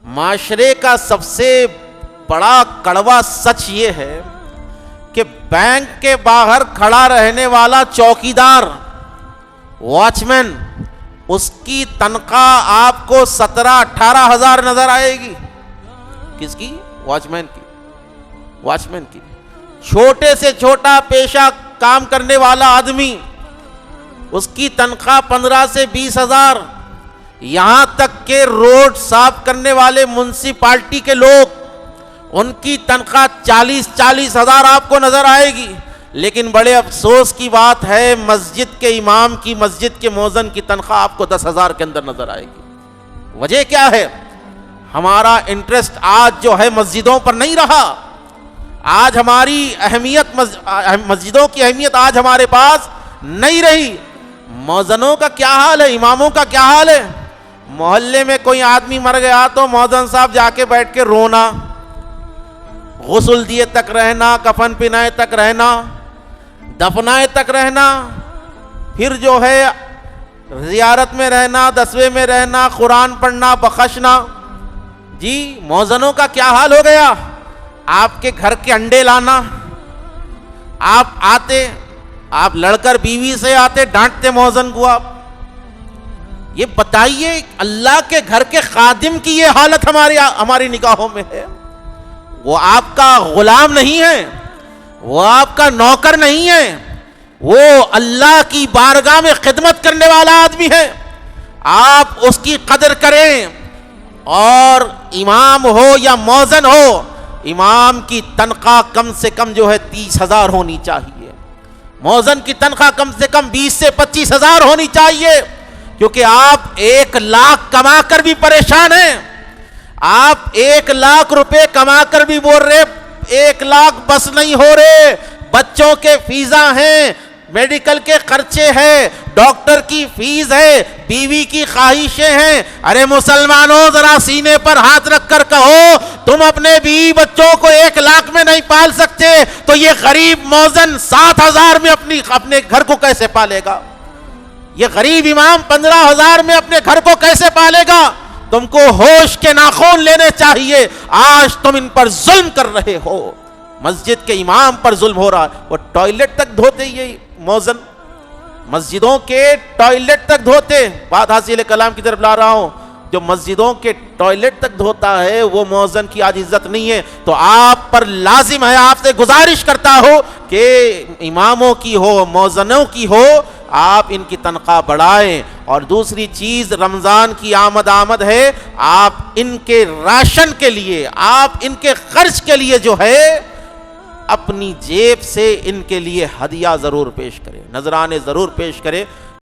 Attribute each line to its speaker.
Speaker 1: معاشرے کا سب سے بڑا کڑوا سچ یہ ہے کہ بینک کے باہر کھڑا رہنے والا چوکیدار، واچ مین، اس کی تنخواہ آپ کو 17-18 ہزار نظر آئے گی۔ کس کی؟ واچ مین کی۔ واچ مین کی۔ چھوٹے سے چھوٹا پیشہ کام کرنے والا آدمی، اس کی تنخواہ 15 سے 20 ہزار، یہاں تک کہ روڈ صاف کرنے والے میونسپلٹی کے لوگ، ان کی تنخواہ 40 ہزار آپ کو نظر آئے گی۔ لیکن بڑے افسوس کی بات ہے، مسجد کے امام کی، مسجد کے مؤذن کی تنخواہ آپ کو 10 ہزار کے اندر نظر آئے گی۔ وجہ کیا ہے؟ ہمارا انٹرسٹ آج جو ہے مسجدوں پر نہیں رہا۔ آج ہماری اہمیت، مسجدوں کی اہمیت آج ہمارے پاس نہیں رہی۔ مؤذنوں کا کیا حال ہے؟ اماموں کا کیا حال ہے؟ محلے میں کوئی آدمی مر گیا تو مؤذن صاحب جا کے بیٹھ کے رونا، غسل دیے تک رہنا، کفن پہنائے تک رہنا، دفنائے تک رہنا، پھر جو ہے زیارت میں رہنا، دسویں میں رہنا، قرآن پڑھنا، بخشنا۔ جی مؤذنوں کا کیا حال ہو گیا؟ آپ کے گھر کے انڈے لانا، آپ آتے، آپ لڑ کر بیوی سے آتے، ڈانٹتے مؤذن کو آپ۔ یہ بتائیے اللہ کے گھر کے خادم کی یہ حالت ہماری نگاہوں میں ہے۔ وہ آپ کا غلام نہیں ہے، وہ آپ کا نوکر نہیں ہے، وہ اللہ کی بارگاہ میں خدمت کرنے والا آدمی ہے۔ آپ اس کی قدر کریں۔ اور امام ہو یا مؤذن ہو، امام کی تنخواہ کم سے کم جو ہے 30 ہزار ہونی چاہیے، مؤذن کی تنخواہ کم سے کم 20 سے 25 ہزار ہونی چاہیے، کیونکہ آپ 1 لاکھ کما کر بھی پریشان ہیں۔ آپ 1 لاکھ روپے کما کر بھی بول رہے 1 لاکھ بس نہیں ہو رہے، بچوں کے فیساں ہیں، میڈیکل کے خرچے ہیں، ڈاکٹر کی فیس ہے، بیوی کی خواہشیں ہیں۔ ارے مسلمانوں، ذرا سینے پر ہاتھ رکھ کر کہو، تم اپنے بیوی بچوں کو 1 لاکھ میں نہیں پال سکتے تو یہ غریب مؤذن 7 ہزار میں اپنے گھر کو کیسے پالے گا؟ یہ غریب امام 15 ہزار میں اپنے گھر کو کیسے پالے گا؟ تم کو ہوش کے ناخن لینے چاہیے۔ آج تم ان پر ظلم کر رہے ہو، مسجد کے امام پر ظلم ہو رہا ہے۔ وہ ٹوائلٹ تک دھوتے، یہ مؤذن مسجدوں کے ٹوائلٹ تک دھوتے۔ بات حاصل کلام کی طرف لا رہا ہوں، جو مسجدوں کے ٹوائلٹ تک دھوتا ہے وہ مؤذن کی آج عزت نہیں ہے۔ تو آپ پر لازم ہے، آپ سے گزارش کرتا ہوں کہ اماموں کی ہو، مؤذنوں کی ہو، آپ ان کی تنخواہ بڑھائیں۔ اور دوسری چیز، رمضان کی آمد ہے، آپ ان کے راشن کے لیے، آپ ان کے خرچ کے لیے جو ہے اپنی جیب سے ان کے لیے ہدیہ ضرور پیش کریں، نذرانے ضرور پیش کریں۔